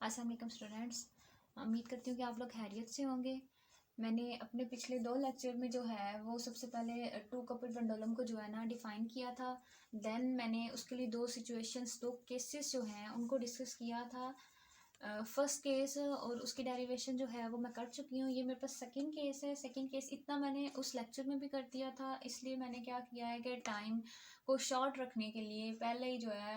अस्सलाम वालेकुम स्टूडेंट्स। उम्मीद करती हूँ कि आप लोग खैरियत से होंगे। मैंने अपने पिछले 2 लेक्चर में जो है वो सबसे पहले टू कपल पेंडुलम को जो है ना डिफ़ाइन किया था। देन मैंने उसके लिए 2 सिचुएशंस 2 केसेस जो हैं उनको डिस्कस किया था। फर्स्ट केस और उसकी डेरिवेशन जो है वो मैं कर चुकी हूँ। ये मेरे पास सेकंड केस है। सेकंड केस इतना मैंने उस लेक्चर में भी कर दिया था, इसलिए मैंने क्या किया है कि टाइम को शॉर्ट रखने के लिए पहले ही जो है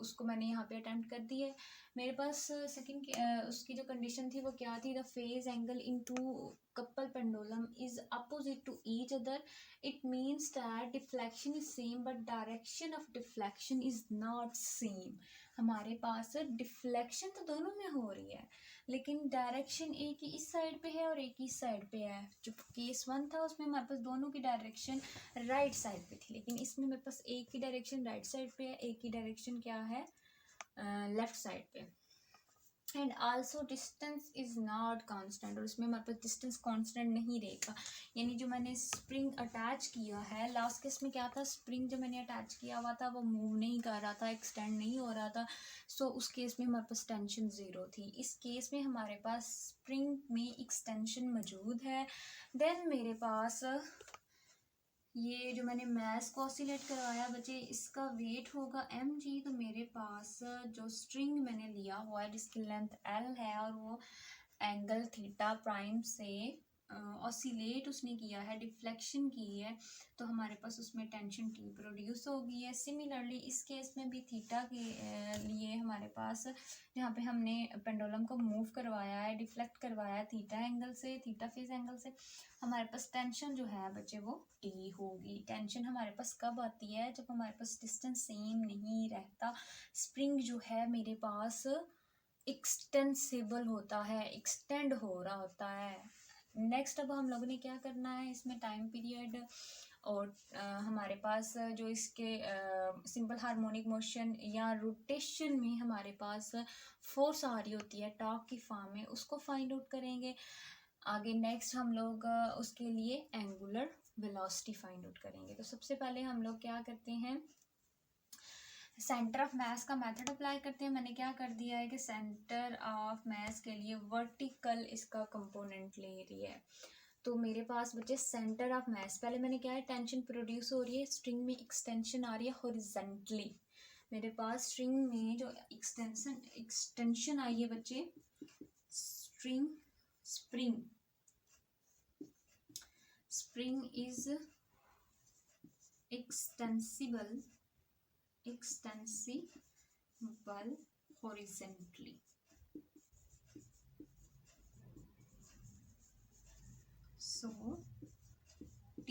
उसको मैंने यहाँ पे अटेम्प्ट कर दी है। मेरे पास सेकंड उसकी जो कंडीशन थी वो क्या थी, the phase angle in two couple pendulum is opposite to each other. It means that deflection is same but direction of deflection is not same. हमारे पास डिफ्लेक्शन तो दोनों में हो रही है, लेकिन डायरेक्शन एक ही इस साइड पे है और एक ही इस साइड पे है। जो केस 1 था उसमें हमारे पास दोनों की डायरेक्शन राइट साइड पे थी, लेकिन इसमें मेरे पास एक की डायरेक्शन राइट साइड पे है, एक की डायरेक्शन क्या है, लेफ्ट साइड पे। And also distance is not constant, और इसमें हमारे पास डिस्टेंस कांस्टेंट नहीं रहेगा। यानी जो मैंने स्प्रिंग अटैच किया है, लास्ट केस में क्या था, स्प्रिंग जो मैंने अटैच किया हुआ था वो मूव नहीं कर रहा था, एक्सटेंड नहीं हो रहा था। सो उस केस में हमारे पास टेंशन 0 थी। इस केस में हमारे पास स्प्रिंग में एक्सटेंशन मौजूद है। देन मेरे पास ये जो मैंने मैस को ऑसिलेट करवाया बच्चे, इसका वेट होगा mg। तो मेरे पास जो स्ट्रिंग मैंने लिया हुआ है जिसकी लेंथ l है और वो एंगल थीटा प्राइम से ऑसिलेट उसने किया है, डिफ्लेक्शन की है, तो हमारे पास उसमें टेंशन T प्रोड्यूस हो गई है। सिमिलरली इस केस में भी थीटा के लिए हमारे पास यहाँ पे हमने पेंडुलम को मूव करवाया है, डिफ्लेक्ट करवाया है थीटा एंगल से, थीटा फेज एंगल से। हमारे पास टेंशन जो है बच्चे वो T होगी। टेंशन हमारे पास कब आती है, जब हमारे पास डिस्टेंस सेम नहीं रहता। स्प्रिंग जो है मेरे पास एक्सटेंसिबल होता है, एक्सटेंड हो रहा होता है। नेक्स्ट अब हम लोगों ने क्या करना है, इसमें टाइम पीरियड और हमारे पास जो इसके सिंपल हार्मोनिक मोशन या रोटेशन में हमारे पास फोर्स आ रही होती है टॉर्क की फॉर्म में, उसको फाइंड आउट करेंगे। आगे नेक्स्ट हम लोग उसके लिए एंगुलर वेलोसिटी फाइंड आउट करेंगे। तो सबसे पहले हम लोग क्या करते हैं, सेंटर ऑफ मास का मेथड अप्लाई करते हैं। मैंने क्या कर दिया है कि सेंटर ऑफ मास के लिए वर्टिकल इसका कंपोनेंट ले रही है। तो मेरे पास बच्चे सेंटर ऑफ मास, पहले मैंने क्या है, टेंशन प्रोड्यूस हो रही है, स्ट्रिंग में एक्सटेंशन आ रही है हॉरिजॉन्टली। मेरे पास स्ट्रिंग में जो एक्सटेंशन आई है बच्चे, spring is extensible horizontally। So T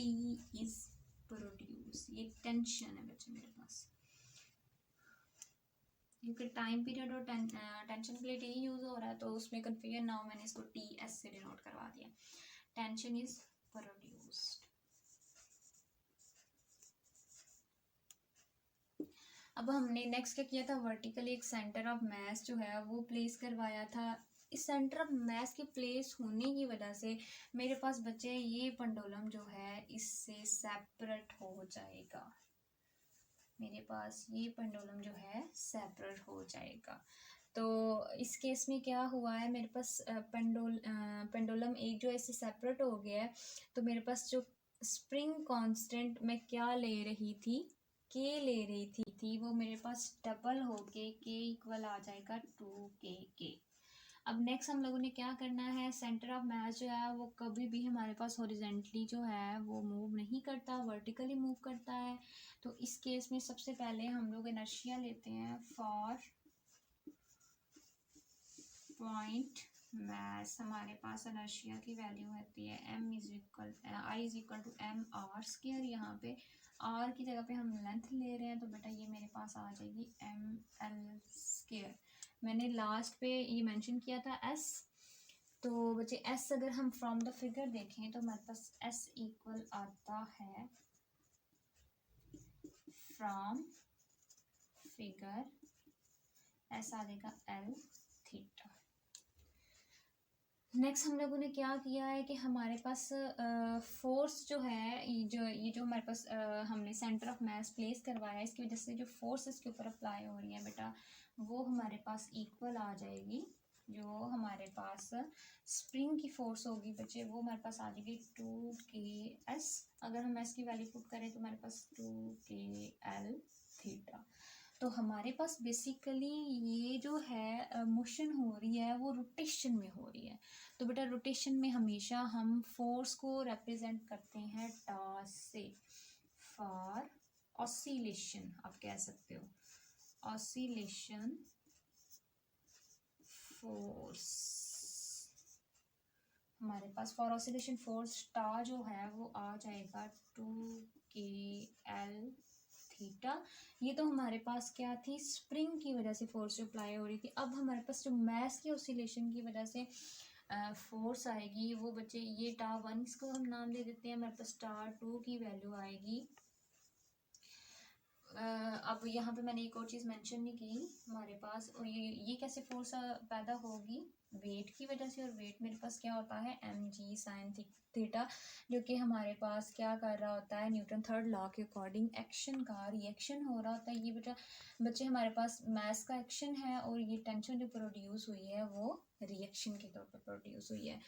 is produced। ये टेंशन है बच्चे मेरे पास, क्योंकि टाइम पीरियड और टेंशन के लिए T यूज हो रहा है, तो उसमें कन्फ्यूजन ना हो, मैंने इसको TS से डिनोट करवा दिया। Tension is produced. अब हमने नेक्स्ट क्या किया था, वर्टिकली एक सेंटर ऑफ मास जो है वो प्लेस करवाया था। इस सेंटर ऑफ मास के प्लेस होने की वजह से मेरे पास बच्चे ये पेंडुलम जो है इससे सेपरेट हो जाएगा। मेरे पास ये पेंडुलम जो है सेपरेट हो जाएगा। तो इस केस में क्या हुआ है, मेरे पास पेंडुलम एक जो ऐसे सेपरेट हो गया है, तो मेरे पास जो स्प्रिंग कांस्टेंट मैं क्या ले रही थी, के ले रही थी वो मेरे पास डबल हो के के इक्वल आ जाएगा 2k। अब नेक्स्ट हम लोगों ने क्या करना है, सेंटर ऑफ मास जो है वो कभी भी हमारे पास हॉरिजॉन्टली जो है वो मूव नहीं करता, वर्टिकली मूव करता है। तो इस केस में सबसे पहले हम लोग इनर्शिया लेते हैं फॉर पॉइंट मास। हमारे पास इनर्शिया की वैल्यू होती है I is equal to mr²। यहाँ पे r की जगह पे हम लेंथ ले रहे हैं, तो बेटा ये मेरे पास आ जाएगी ml²। मैंने लास्ट पे ये मेंशन किया था s, तो बच्चे s अगर हम फ्रॉम द फिगर देखें तो हमारे पास s इक्वल आता है फ्रॉम फिगर s आ जाएगा l थीटा। नेक्स्ट हम लोगों ने क्या किया है कि हमारे पास फोर्स जो है, ये जो हमारे पास हमने सेंटर ऑफ मास प्लेस करवाया है, इसकी वजह से जो फोर्स इसके ऊपर अप्लाई हो रही है बेटा वो हमारे पास इक्वल आ जाएगी, जो हमारे पास स्प्रिंग की फोर्स होगी बच्चे वो हमारे पास आ जाएगी 2 kS। अगर हम एस की वैल्यू पुट करें तो हमारे पास 2 kL थीटा। तो हमारे पास बेसिकली ये जो है मोशन हो रही है वो रोटेशन में हो रही है। तो बेटा रोटेशन में हमेशा हम फोर्स को रिप्रेजेंट करते हैं टा से। फॉर ऑसिलेशन आप कह सकते हो, ऑसिलेशन फोर्स हमारे पास फॉर ऑसिलेशन फोर्स टा जो है वो आ जाएगा 2 kL थीटा। ये तो हमारे पास क्या थी, स्प्रिंग की वजह से फोर्स अप्लाई हो रही थी। अब हमारे पास जो मास की ऑसिलेशन की वजह से फोर्स आएगी वो बच्चे ये टा 1 इसको हम नाम दे देते हैं। हमारे पास टा 2 की वैल्यू आएगी। अब यहाँ पे मैंने एक और चीज़ मेंशन नहीं की हमारे पास, और ये कैसे फोर्स पैदा होगी, वेट की वजह से। और वेट मेरे पास क्या होता है mg sin थीटा, जो कि हमारे पास क्या कर रहा होता है, न्यूटन थर्ड लॉ के अकॉर्डिंग एक्शन का रिएक्शन हो रहा होता है। ये बेटा बच्चे हमारे पास मास का एक्शन है और ये टेंशन जो प्रोड्यूस हुई है वो रिएक्शन के तौर पर प्रोड्यूस हुई है।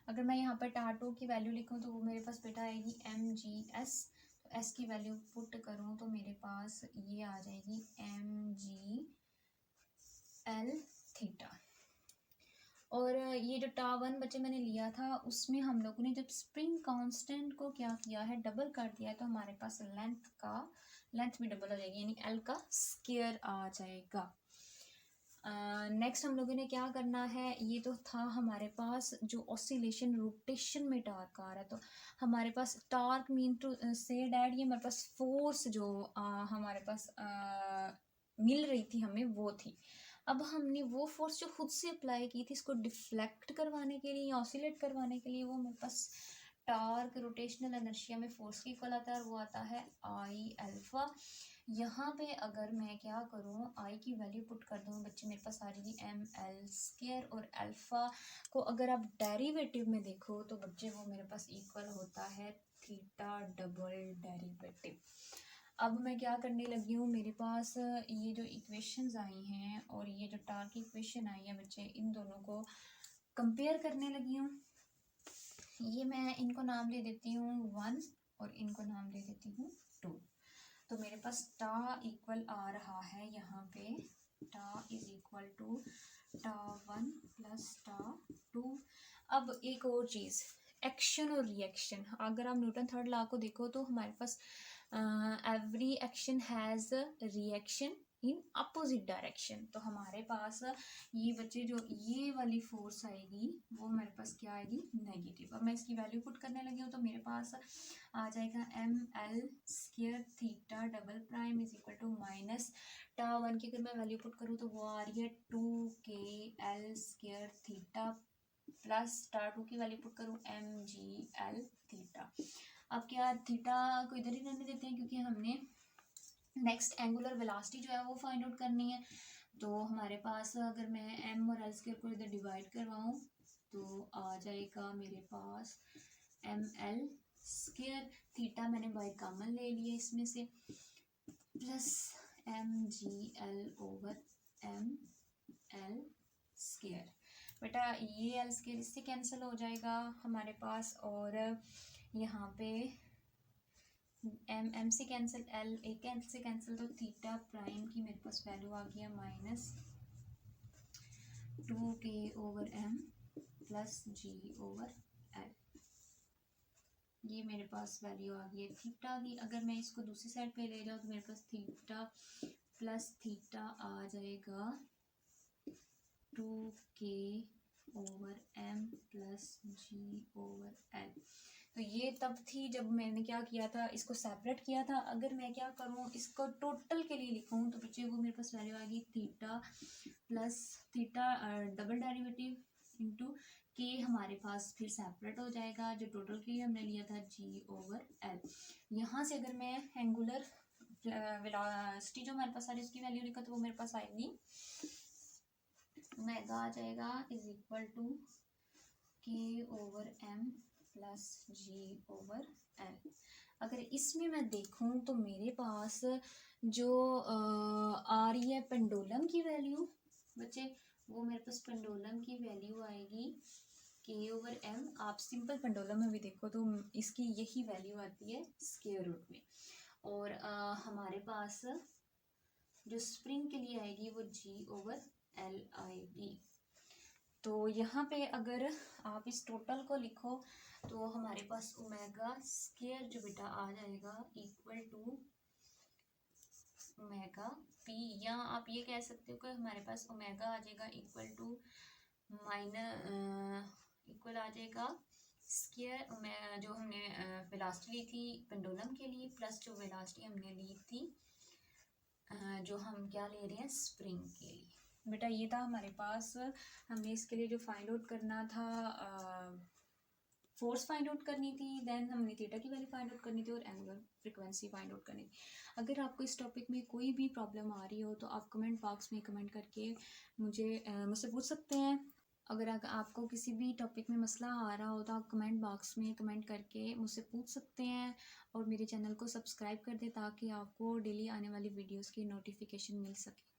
अगर मैं यहाँ पर टाटो की वैल्यू लिखूँ तो वो मेरे पास बेटा आएगी mgs। एस की वैल्यू पुट करूँ तो मेरे पास ये आ जाएगी mg l थीटा। और ये जो टा 1 बच्चे मैंने लिया था उसमें हम लोगों ने जब स्प्रिंग कांस्टेंट को क्या किया है, डबल कर दिया है, तो हमारे पास लेंथ भी डबल हो जाएगी, यानी एल का स्क्वायर आ जाएगा। नेक्स्ट हम लोगों ने क्या करना है, ये तो था हमारे पास जो ऑसिलेशन रोटेशन में टार्क आ रहा है। तो हमारे पास टार्क मीन टू से डैड ये हमारे पास फोर्स जो हमारे पास मिल रही थी हमें वो थी। अब हमने वो फोर्स जो खुद से अप्लाई की थी इसको डिफ्लेक्ट करवाने के लिए, ऑसिलेट करवाने के लिए, वो हमारे पास टार्क रोटेशनल इनर्शिया में फोर्स की इक्वल आता है और वो आता है आई अल्फा। यहाँ पे अगर मैं क्या करूँ, आई की वैल्यू पुट कर दूँ बच्चे, मेरे पास आ जाएगी एम एल स्क्वायर। और अल्फ़ा को अगर आप डेरिवेटिव में देखो तो बच्चे वो मेरे पास इक्वल होता है थीटा डबल डेरिवेटिव। अब मैं क्या करने लगी हूँ, मेरे पास ये जो इक्वेशंस आई हैं और ये जो टार्क की इक्वेशन आई है बच्चे, इन दोनों को कंपेयर करने लगी हूँ। ये मैं इनको नाम दे देती हूँ 1 और इनको नाम दे देती हूँ 2। तो मेरे पास टा इक्वल आ रहा है यहाँ पे, टा इज इक्वल टू टा 1 प्लस टा 2। अब एक और चीज़, एक्शन और रिएक्शन। अगर आप न्यूटन थर्ड लॉ को देखो तो हमारे पास every action has reaction in opposite direction. तो हमारे पास ये बच्चे जो ये वाली फोर्स आएगी वो हमारे पास क्या आएगी, नेगेटिव। अब मैं इसकी वैल्यू पुट करने लगी हूँ तो मेरे पास आ जाएगा M L square theta double prime is equal to minus टा 1 की अगर मैं वैल्यू पुट करूँ तो वो आ रही है 2 kL स्क्वायर थीटा प्लस टा 2 की वैल्यू पुट करूँ mg l थीटा। अब क्या थीटा को इधर ही रहने देते हैं क्योंकि हमने नेक्स्ट एंगुलर वेलोसिटी जो है वो फाइंड आउट करनी है। तो हमारे पास अगर मैं m और l स्क्वायर को इधर डिवाइड करवाऊँ तो आ जाएगा मेरे पास एम एल स्क्वायर थीटा मैंने बाई कॉमन ले लिया इसमें से, plus mg l over M L square. बेटा ये एल स्क्वायर इससे कैंसिल हो जाएगा हमारे पास, और यहाँ पे एम से कैंसिल, एल एक एल से कैंसिल, तो थीटा प्राइम की मेरे पास वैल्यू आ गया minus 2k over m plus g over l। ये मेरे पास वैल्यू आ गई है थीटा की। अगर मैं इसको दूसरी साइड पे ले जाऊँ तो मेरे पास थीटा प्लस थीटा आ जाएगा 2k over m plus g over l। तो ये तब थी जब मैंने क्या किया था, इसको सेपरेट किया था। अगर मैं क्या करूँ, इसको टोटल के लिए लिखूँ तो बच्चे वो मेरे पास वैल्यू आ गई theta plus theta double derivative into के हमारे पास फिर सेपरेट हो जाएगा, जो टोटल के लिए हमने लिया था g ओवर l। यहाँ से अगर मैं एंगुलर वेलोसिटी जो हमारे पास आ रही है उसकी वैल्यू लिखा तो वो मेरे पास आएगी, मेगा आ जाएगा is equal to k over m plus g over l। अगर इसमें मैं देखूं तो मेरे पास जो आ रही है पेंडुलम की वैल्यू बच्चे, वो मेरे पास पेंडुलम की वैल्यू आएगी K/M। आप सिंपल पेंडुलम में भी देखो तो इसकी यही वैल्यू आती है स्क्वायर रूट में। और हमारे पास जो स्प्रिंग के लिए आएगी वो G/LIB। तो यहाँ पे अगर आप इस टोटल को लिखो तो हमारे पास ओमेगा स्क्वायर जो बेटा आ जाएगा इक्वल टू ओमेगा पी, या आप ये कह सकते हो कि हमारे पास ओमेगा आ जाएगा इक्वल आ जाएगा स्क्वायर जो हमने वेलोसिटी ली थी पेंडुलम के लिए प्लस जो वेलोसिटी हमने ली थी जो हम क्या ले रहे हैं स्प्रिंग के लिए। बेटा ये था हमारे पास, हमने इसके लिए जो फाइंड आउट करना था फोर्स फाइंड आउट करनी थी, देन हमने थीटा की वैल्यू फाइंड आउट करनी थी और एंगुलर फ्रीक्वेंसी फाइंड आउट करनी थी। अगर आपको इस टॉपिक में कोई भी प्रॉब्लम आ रही हो तो आप कमेंट बॉक्स में कमेंट करके मुझसे पूछ सकते हैं। अगर आपको किसी भी टॉपिक में मसला आ रहा हो तो आप कमेंट बॉक्स में कमेंट करके मुझसे पूछ सकते हैं और मेरे चैनल को सब्सक्राइब कर दें ताकि आपको डेली आने वाली वीडियोस की नोटिफिकेशन मिल सके।